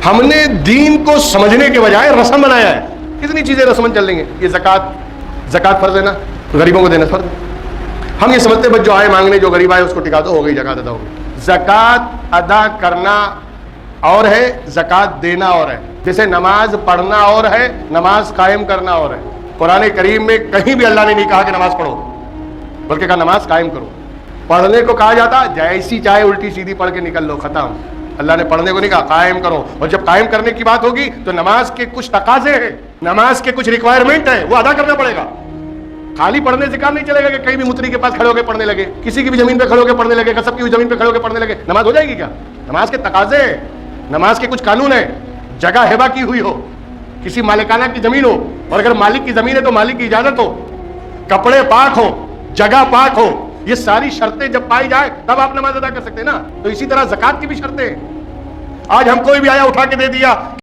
ہم نے دین کو سمجھنے کے بجائے رسم بنایا ہے. کتنی چیزیں رسمن چل رہی ہیں. یہ زکوٰۃ فرض ہے نا, غریبوں کو دینا فرض ہے. ہم یہ سمجھتے بس جو آئے مانگنے, جو غریب آئے اس کو ٹکا دو, ہو گئی زکوٰۃ ادا ہو گئی. زکوٰۃ ادا کرنا اور ہے, زکوٰۃ دینا اور ہے. جیسے نماز پڑھنا اور ہے, نماز قائم کرنا اور ہے. قرآن کریم میں کہیں بھی اللہ نے نہیں کہا کہ نماز پڑھو, بلکہ کہا نماز قائم کرو. پڑھنے کو کہا جاتا جیسی چاہے الٹی سیدھی پڑھ کے نکل لو, ختم. اللہ نے پڑھنے کو نہیں کہا, قائم کرو. اور جب قائم کرنے کی بات ہوگی تو نماز کے کچھ تقاضے ہیں, نماز کے کچھ ریکوائرمنٹ ہیں, وہ ادا کرنا پڑے گا. خالی پڑھنے سے کام نہیں چلے گا کہ کہیں بھی متری کے پاس کھڑے ہو کے پڑھنے لگے, کسی کی بھی زمین پہ کھڑے ہو کے پڑھنے لگے, کسب کی بھی زمین پہ کھڑے ہو کے پڑھنے لگے, نماز ہو جائے گی کیا؟ نماز کے تقاضے ہیں, نماز کے کچھ قانون ہیں. جگہ ہبہ کی ہوئی ہو, کسی مالکانہ کی زمین ہو, اور اگر مالک کی زمین ہے تو مالک کی اجازت ہو, کپڑے پاک ہو, جگہ پاک ہو, یہ ساری شرطیں جب پائی جائے تب آپ نماز ادا کر سکتے ہیں نا. تو اسی طرح زکوٰۃ کی بھی شرطیں ہیں. آج ہم کوئی بھی آیا اٹھا کے دے دیا